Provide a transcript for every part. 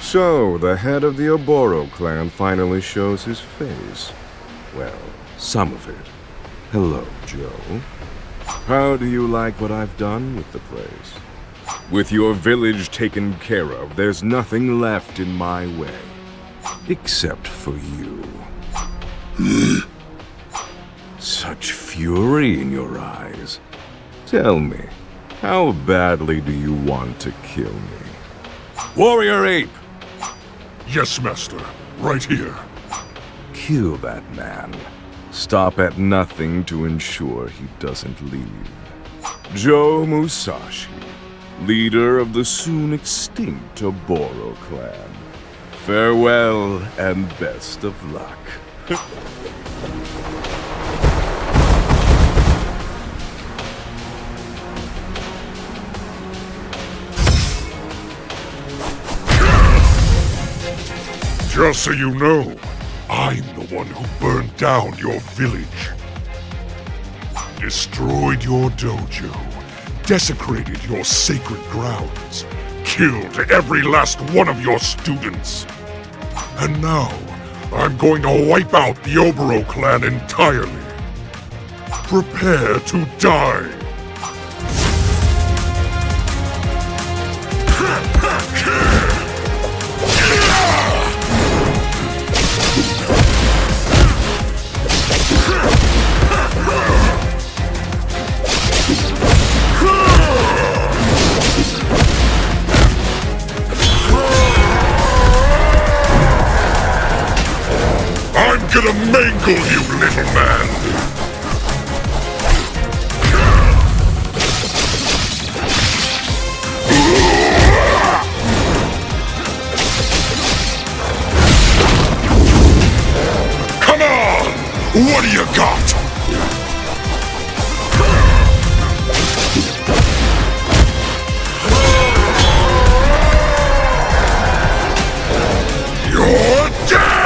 So, the head of the Oboro clan finally shows his face. Well, some of it. Hello, Joe. How do you like what I've done with the place? With your village taken care of, there's nothing left in my way. Except for you. Such fury in your eyes. Tell me, how badly do you want to kill me? Warrior Ape! Yes, Master. Right here. Kill that man. Stop at nothing to ensure he doesn't leave. Joe Musashi, leader of the soon extinct Oboro clan. Farewell and best of luck. Just so you know, I'm the one who burned down your village. Destroyed your dojo, desecrated your sacred grounds, killed every last one of your students. And now, I'm going to wipe out the Oboro clan entirely. Prepare to die. I'm gonna mangle you, little man! Come on! What do you got? You're dead!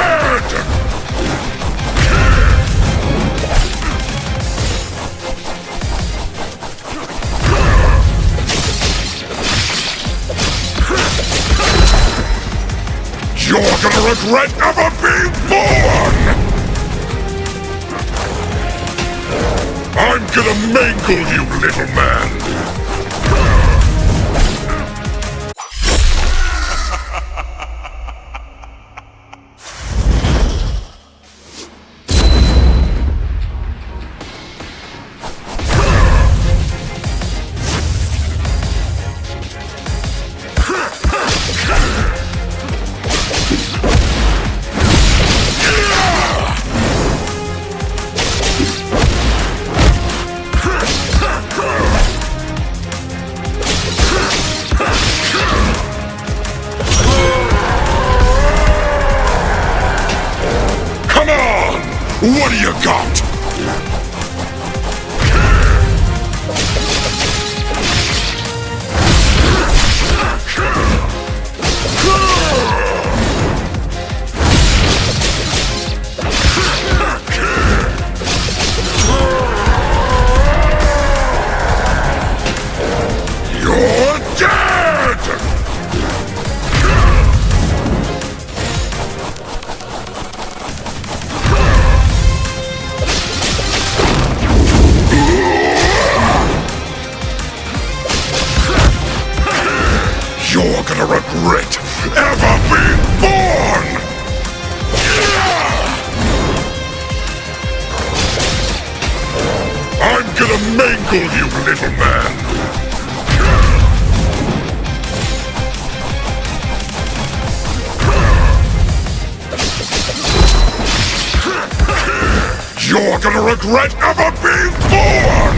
You're gonna regret ever being born! I'm gonna mangle you, little man! What do you got? You're dead! You're gonna regret ever being born! I'm gonna mangle you, little man! You're gonna regret ever being born!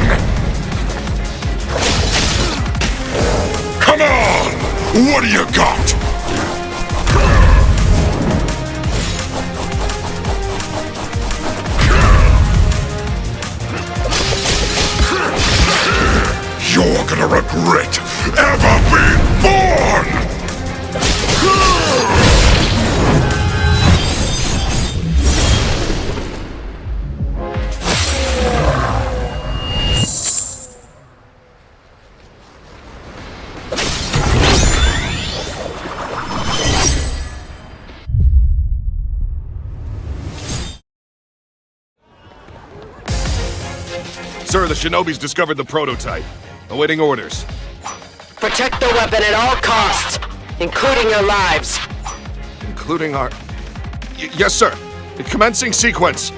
Come on! What do you got? You're gonna regret ever being born! Sir, the Shinobi's discovered the prototype. Awaiting orders. Protect the weapon at all costs, including your lives. Including our... yes, sir. Commencing sequence.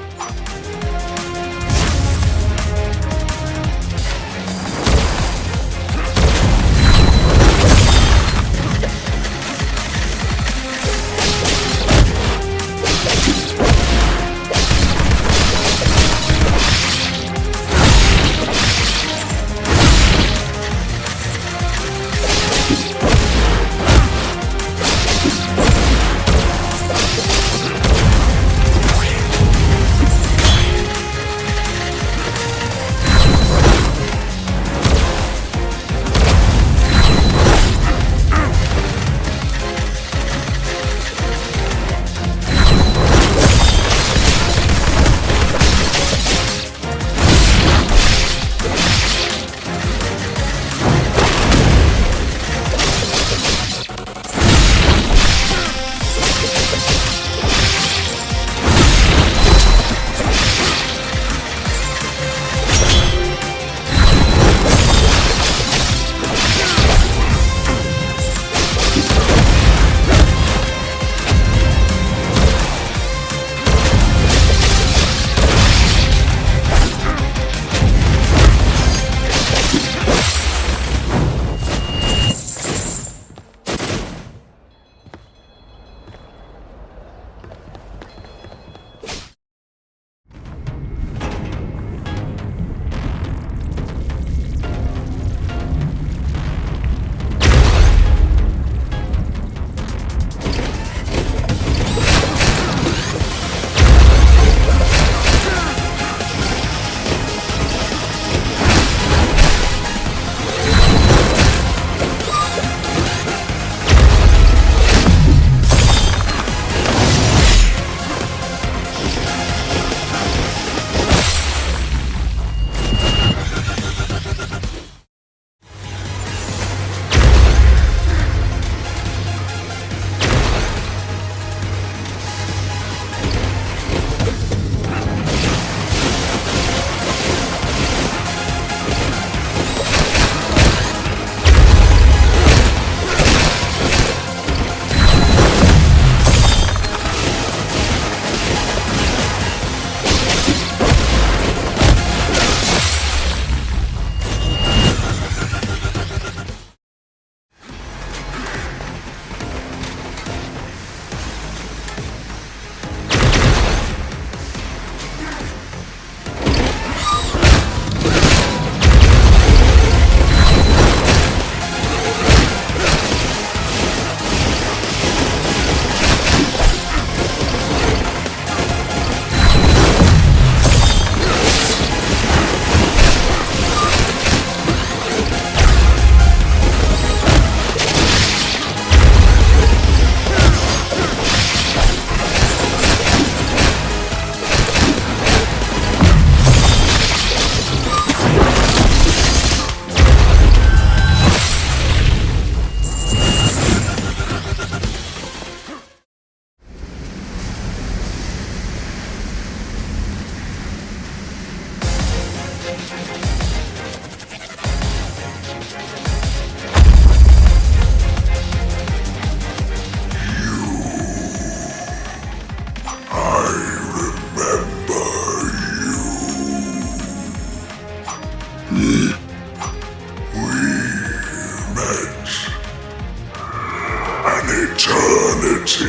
eternity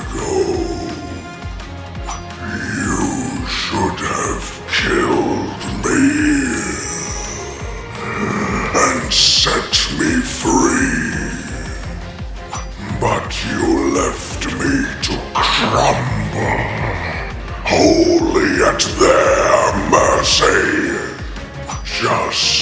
ago. You should have killed me and set me free. But you left me to crumble, wholly at their mercy. Just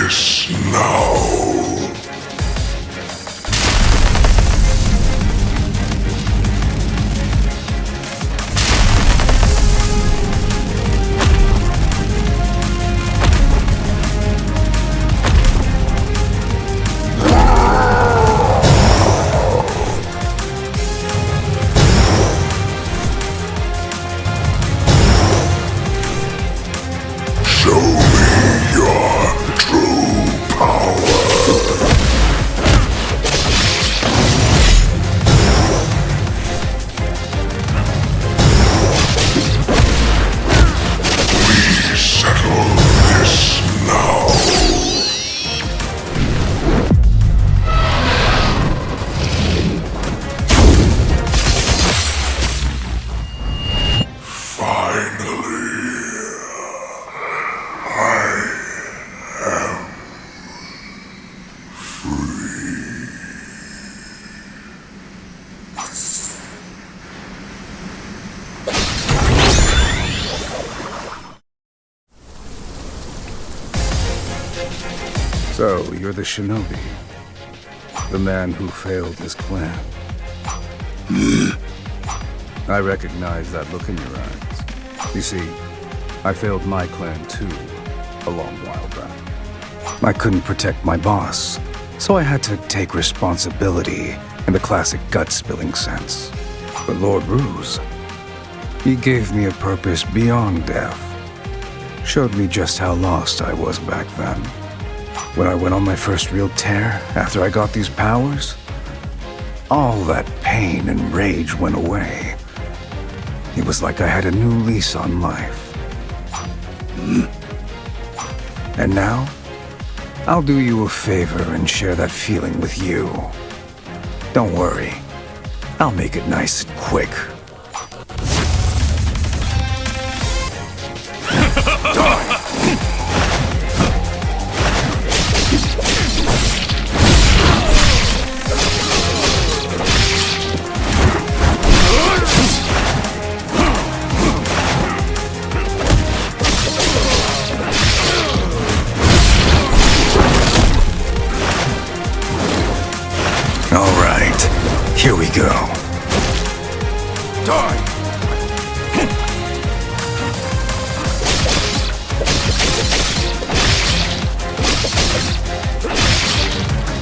this now. So, you're the Shinobi. The man who failed his clan. I recognize that look in your eyes. You see, I failed my clan too, a long while back. I couldn't protect my boss, so I had to take responsibility in the classic gut-spilling sense. But Lord Ruse, he gave me a purpose beyond death. Showed me just how lost I was back then. When I went on my first real tear after I got these powers, all that pain and rage went away. It was like I had a new lease on life. And now, I'll do you a favor and share that feeling with you. Don't worry, I'll make it nice and quick. Here we go. Die!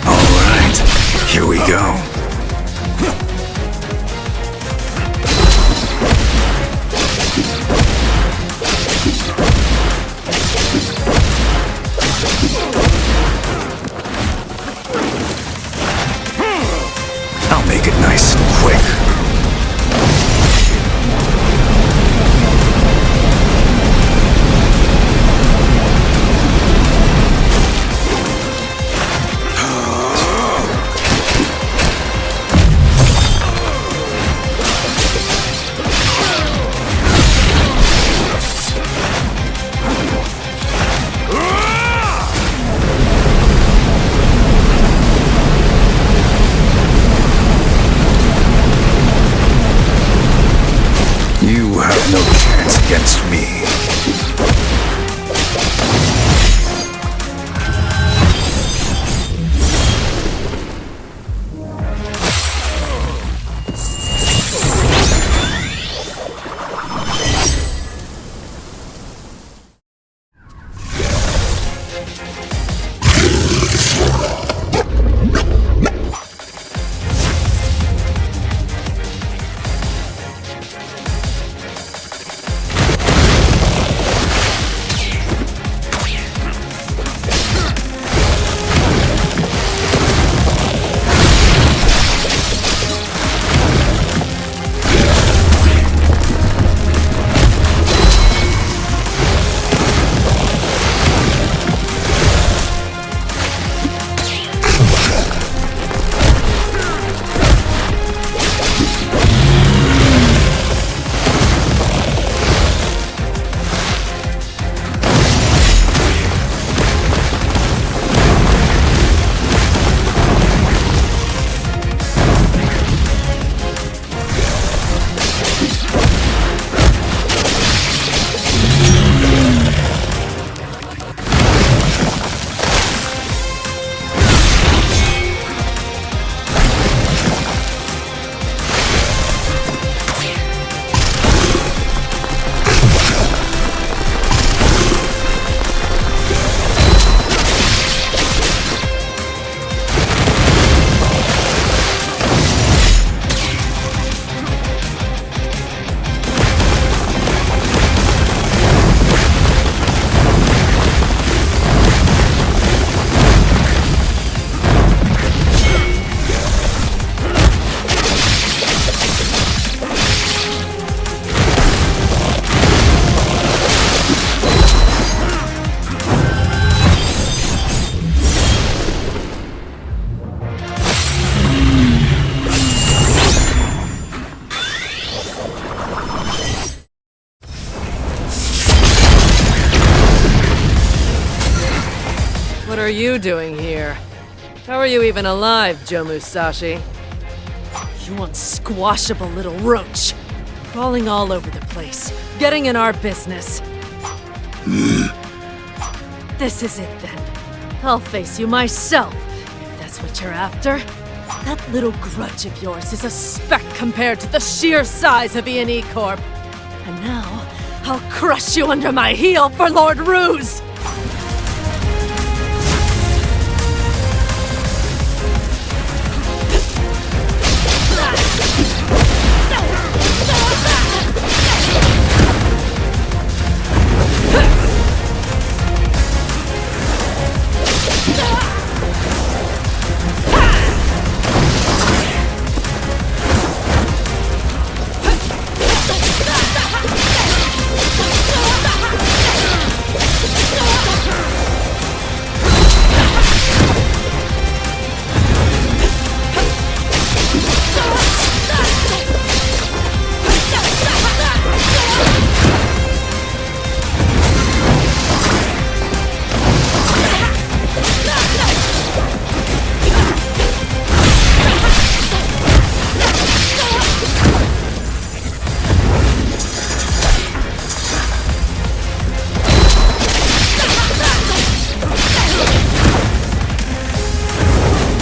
All right, here we go. I'll make it nice and quick. are you doing here? How are you even alive, Joe Musashi? You unsquashable little roach. Crawling all over the place, getting in our business. This is it then. I'll face you myself, if that's what you're after. That little grudge of yours is a speck compared to the sheer size of E&E Corp. And now, I'll crush you under my heel for Lord Ruse!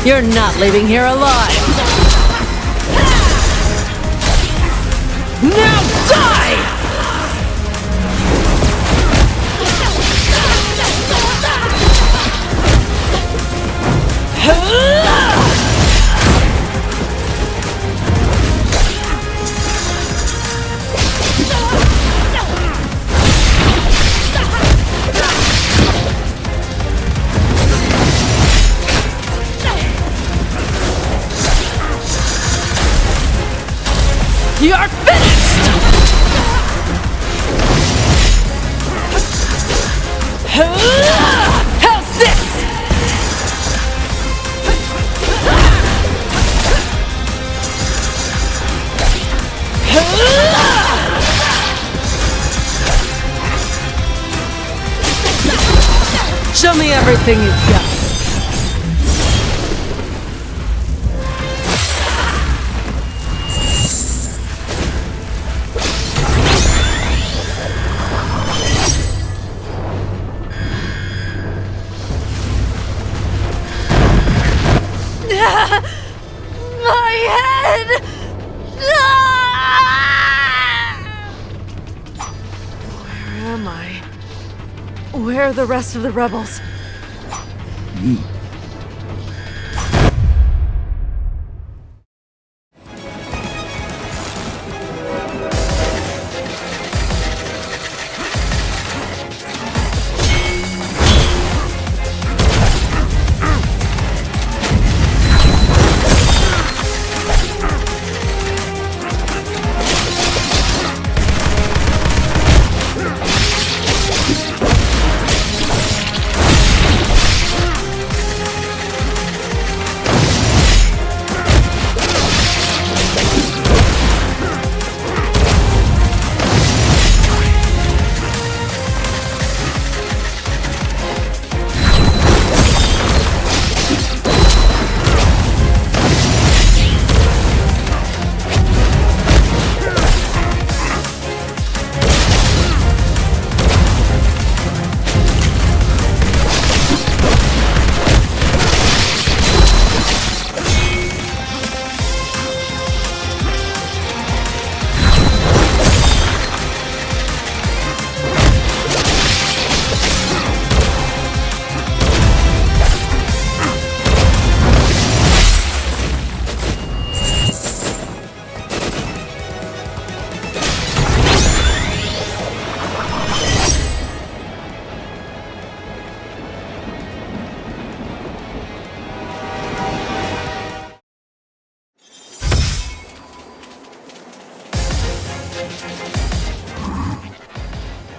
You're not leaving here alive! Now die! You're finished! How's this? Show me everything you've got. My head! Where am I? Where are the rest of the rebels?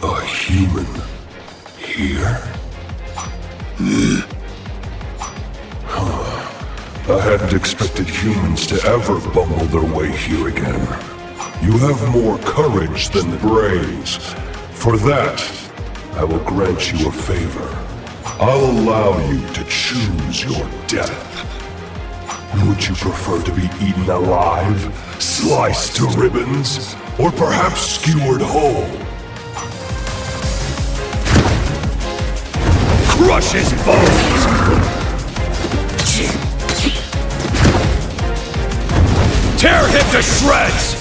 A human here? I hadn't expected humans to ever bumble their way here again. You have more courage than brains. For that, I will grant you a favor. I'll allow you to choose your death. Would you prefer to be eaten alive, sliced to ribbons, or perhaps skewered whole? Crush his bones! Tear him to shreds!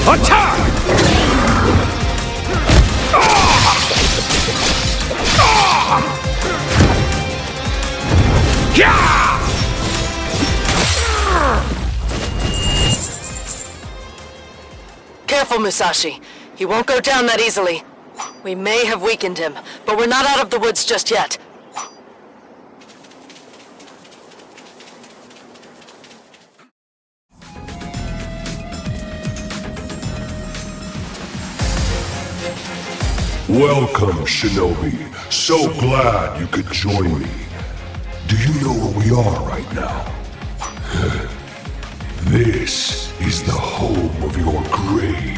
Attack! Careful, Musashi. He won't go down that easily. We may have weakened him, but we're not out of the woods just yet. Welcome, Shinobi. So glad you could join me. Do you know where we are right now? This is the home of your grave.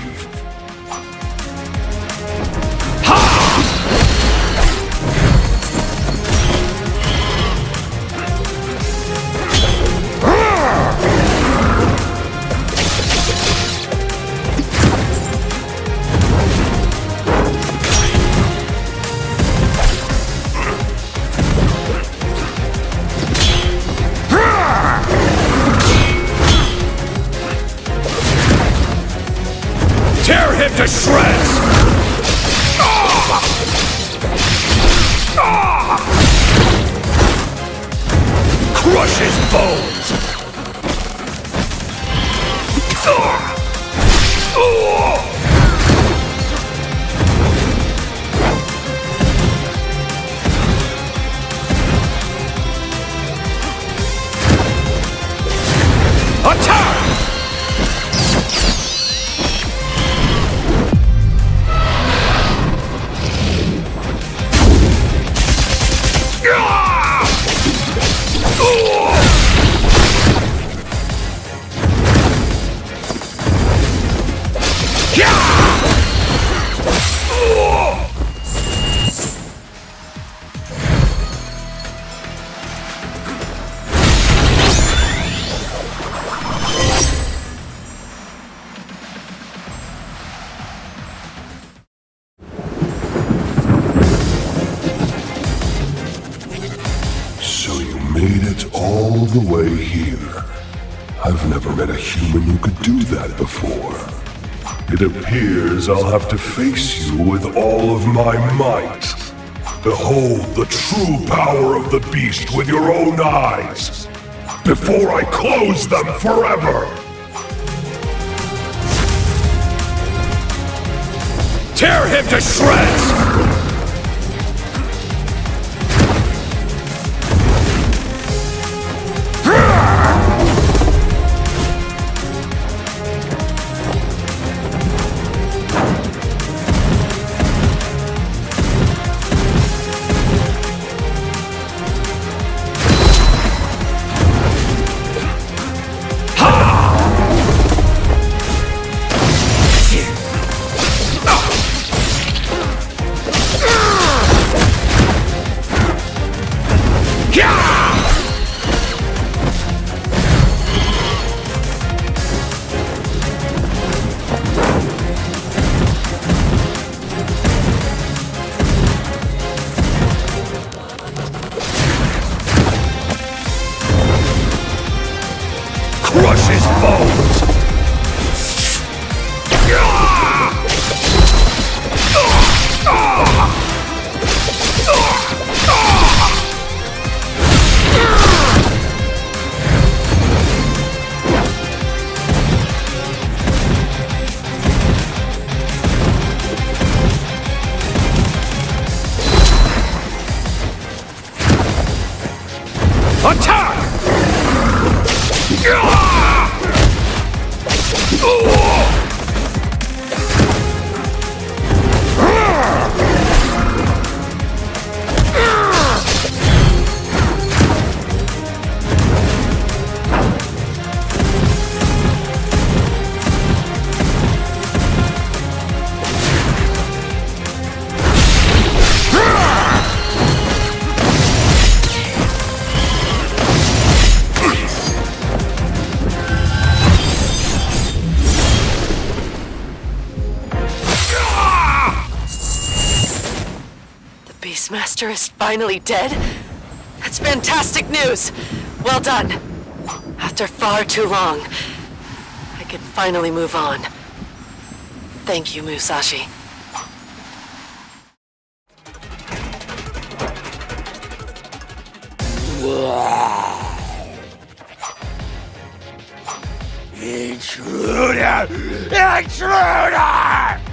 Tear him to shreds! Crush his bones! Attack! Made it all the way here. I've never met a human who could do that before. It appears I'll have to face you with all of my might. Behold the true power of the beast with your own eyes, before I close them forever! Tear him to shreds! Crush his bones! Attack! monster is finally dead? That's fantastic news! Well done. After far too long, I can finally move on. Thank you, Musashi. Intruder! Intruder!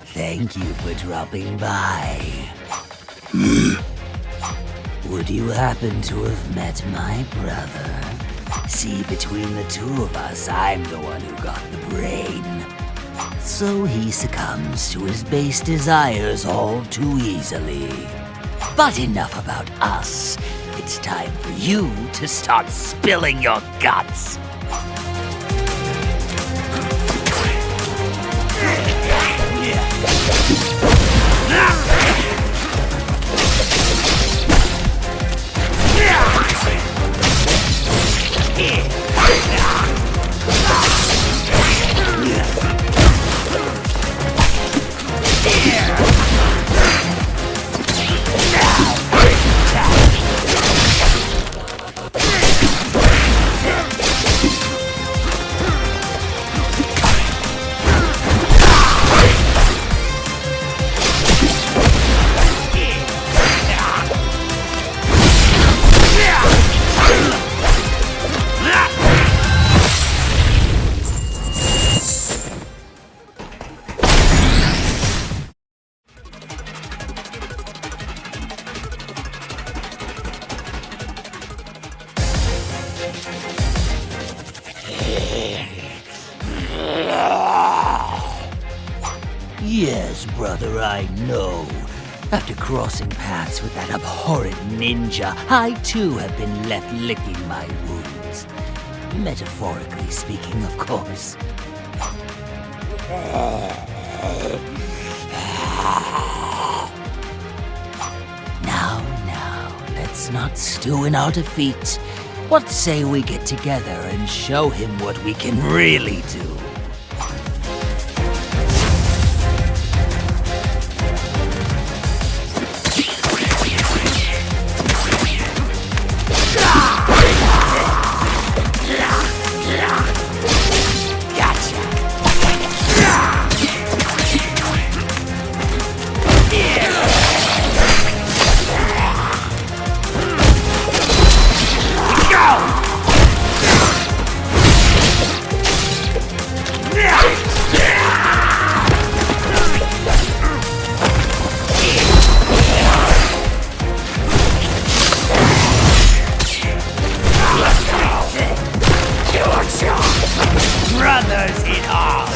Thank you for dropping by. Would you happen to have met my brother? See, between the two of us, I'm the one who got the brain. So he succumbs to his base desires all too easily. But enough about us. It's time for you to start spilling your guts. Yes, brother, I know. After crossing paths with that abhorrent ninja, I too have been left licking my wounds. Metaphorically speaking, of course. Now, let's not stew in our defeat. What say we get together and show him what we can really do? Brothers in arms!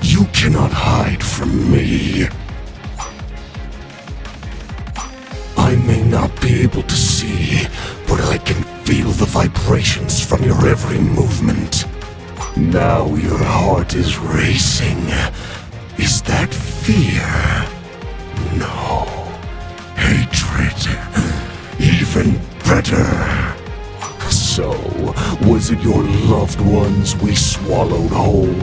You cannot hide from me. I may not be able to see, but I can feel the vibrations from your every movement. Now your heart is racing. Is that fear? No. Hatred. Even better. So, was it your loved ones we swallowed whole?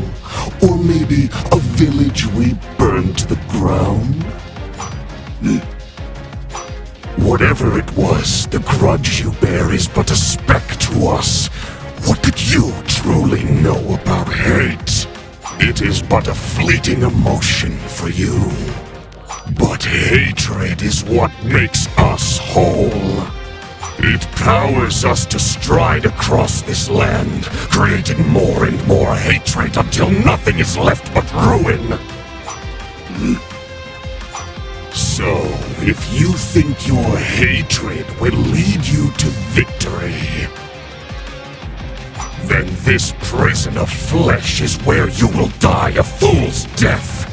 Or maybe a village we burned to the ground? Whatever it was, the grudge you bear is but a speck to us. What did you truly know about hate? It is but a fleeting emotion for you. But hatred is what makes us whole. It powers us to stride across this land, creating more and more hatred until nothing is left but ruin. So, if you think your hatred will lead you to victory, then this prison of flesh is where you will die a fool's death.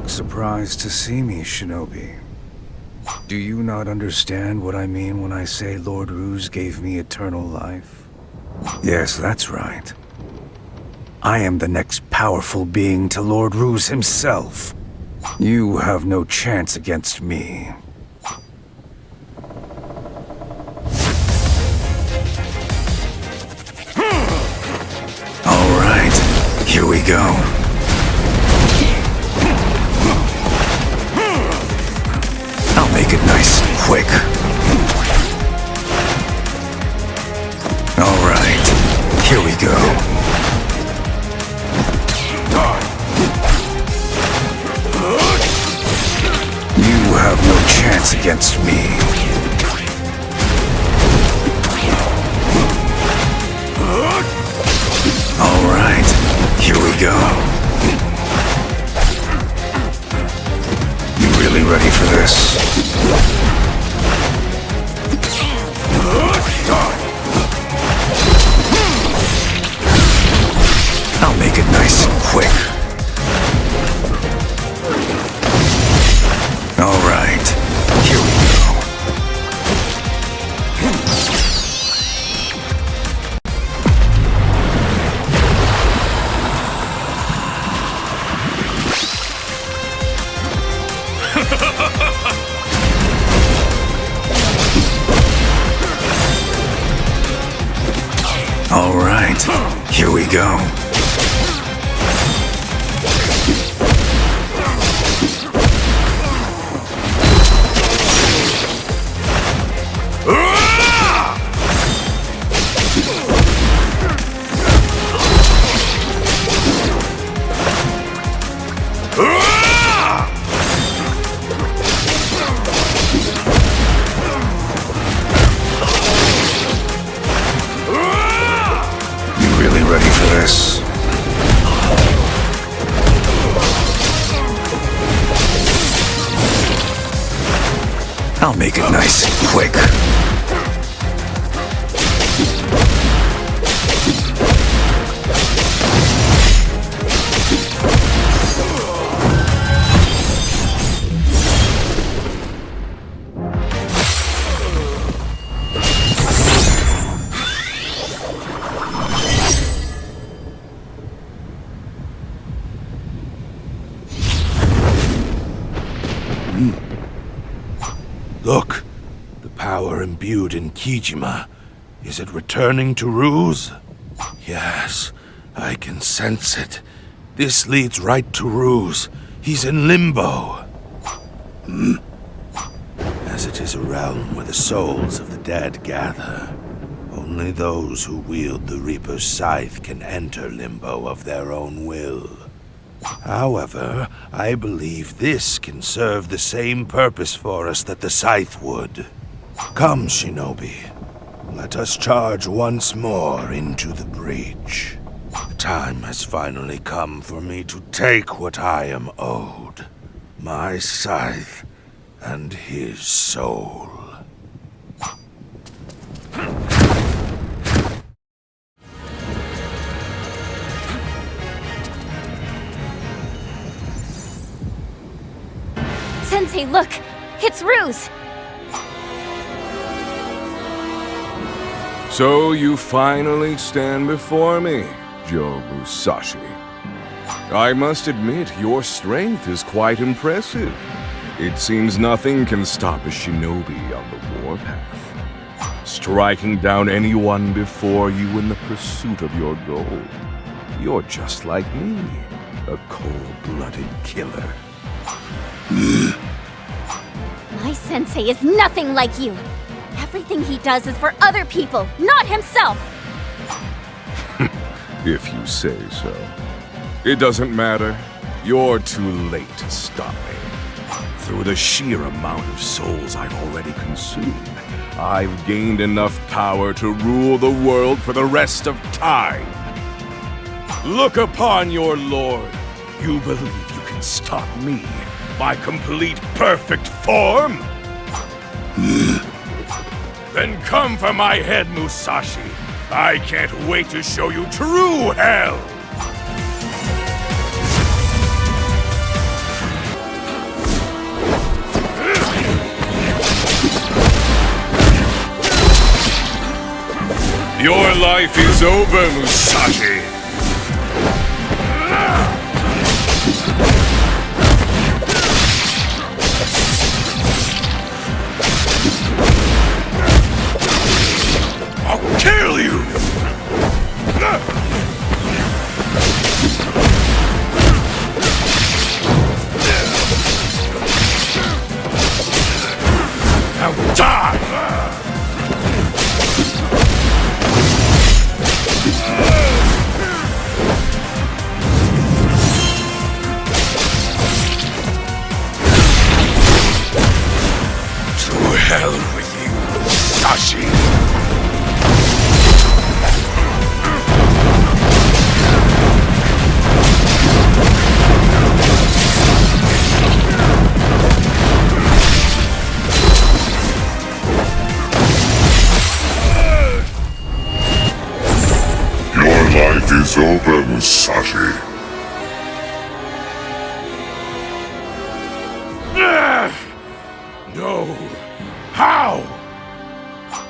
Surprised to see me, Shinobi. Do you not understand what I mean when I say Lord Ruse gave me eternal life? Yes, that's right. I am the next powerful being to Lord Ruse himself. You have no chance against me. All right, here we go. I'll make it nice and quick. All right, here we go. You have no chance against me. All right, here we go. Really ready for this? I'll make it nice and quick. All right, here we go. All right, here we go. Ready for this? I'll make it nice and quick. student Kijima. Is it returning to Ruse? Yes, I can sense it. This leads right to Ruse. He's in limbo. As it is a realm where the souls of the dead gather, only those who wield the Reaper's scythe can enter limbo of their own will. However, I believe this can serve the same purpose for us that the scythe would. Come, Shinobi. Let us charge once more into the breach. The time has finally come for me to take what I am owed. My scythe and his soul. Sensei, look! It's Ruse! So you finally stand before me, Joe Musashi. I must admit, your strength is quite impressive. It seems nothing can stop a shinobi on the warpath, striking down anyone before you in the pursuit of your goal. You're just like me, a cold-blooded killer. My sensei is nothing like you! Everything he does is for other people, not himself! If you say so. It doesn't matter. You're too late to stop me. Through the sheer amount of souls I've already consumed, I've gained enough power to rule the world for the rest of time. Look upon your lord. You believe you can stop me, my complete perfect form? Then come for my head, Musashi. I can't wait to show you true hell! Your life is over, Musashi! I'll kill you! Now die! To hell with you, Musashi! Life is over, Musashi. No. How?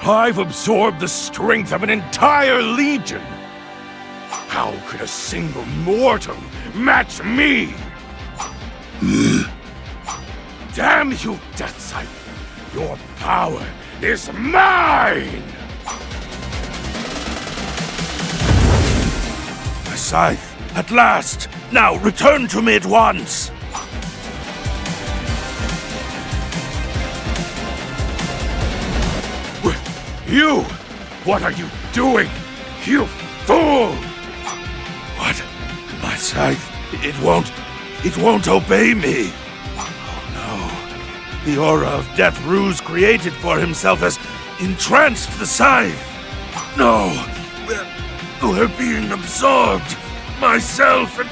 I've absorbed the strength of an entire legion. How could a single mortal match me? Damn you, Death Scythe! Your power is mine! My scythe, at last! Now return to me at once! You! What are you doing? You fool! What? My scythe? It won't obey me! Oh no. The aura of death Ruse created for himself has entranced the scythe! No! We're being absorbed! Myself and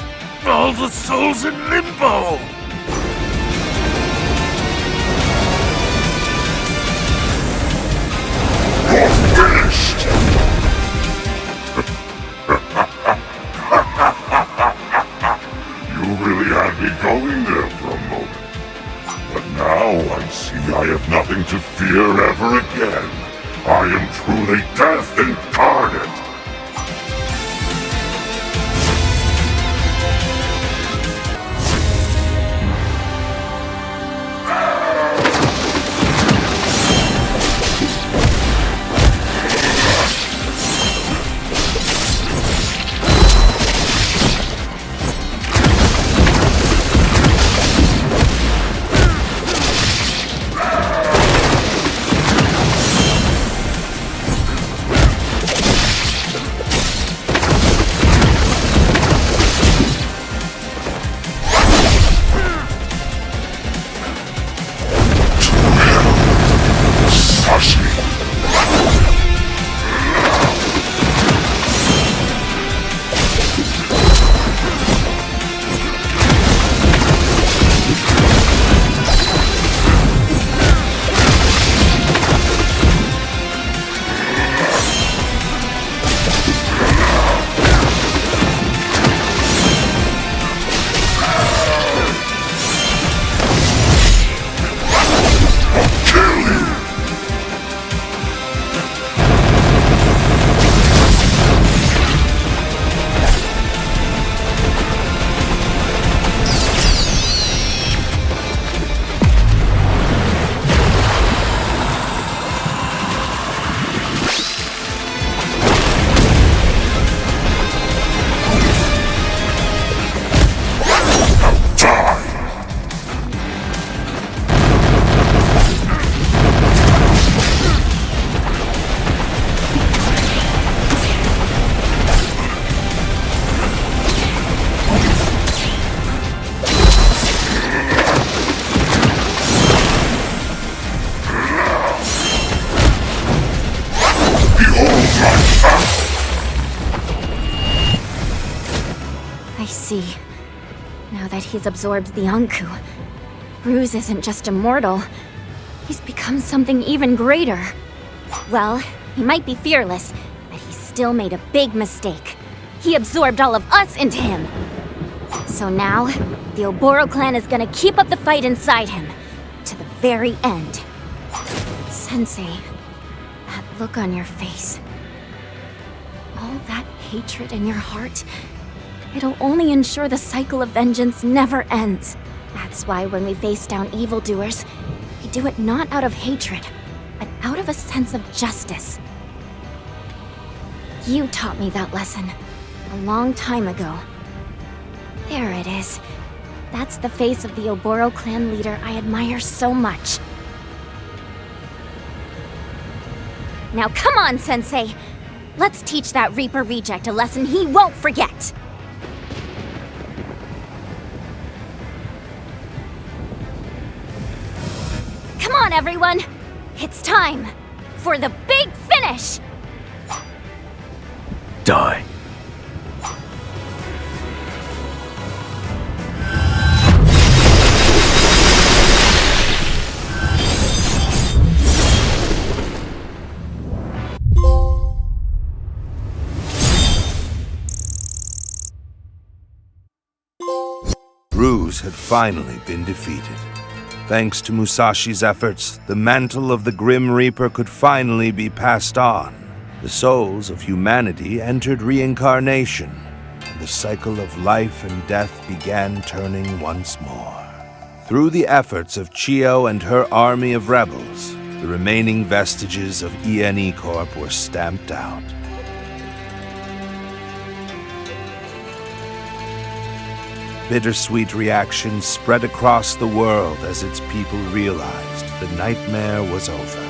all the souls in limbo! You're finished! You really had me going there for a moment. But now I see I have nothing to fear ever again. I am truly death incarnate! see. Now that he's absorbed the Anku, Ruse isn't just immortal. He's become something even greater. Well, he might be fearless, but he still made a big mistake. He absorbed all of us into him. So now, the Oboro clan is gonna keep up the fight inside him, to the very end. Sensei, that look on your face, all that hatred in your heart, it'll only ensure the cycle of vengeance never ends. That's why when we face down evildoers, we do it not out of hatred, but out of a sense of justice. You taught me that lesson a long time ago. There it is. That's the face of the Oboro clan leader I admire so much. Now come on, Sensei! Let's teach that Reaper reject a lesson he won't forget! Come on, everyone! It's time for the big finish! Die. Ruse had finally been defeated. Thanks to Musashi's efforts, the mantle of the Grim Reaper could finally be passed on. The souls of humanity entered reincarnation, and the cycle of life and death began turning once more. Through the efforts of Chio and her army of rebels, the remaining vestiges of ENE Corp were stamped out. Bittersweet reactions spread across the world as its people realized the nightmare was over.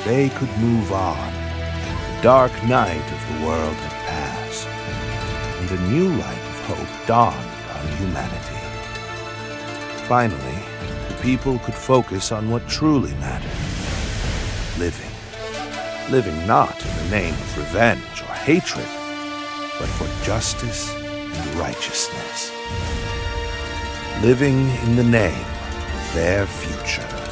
They could move on. The dark night of the world had passed, and a new light of hope dawned on humanity. Finally, the people could focus on what truly mattered. Living. Living not in the name of revenge or hatred, but for justice and righteousness. Living in the name of their future.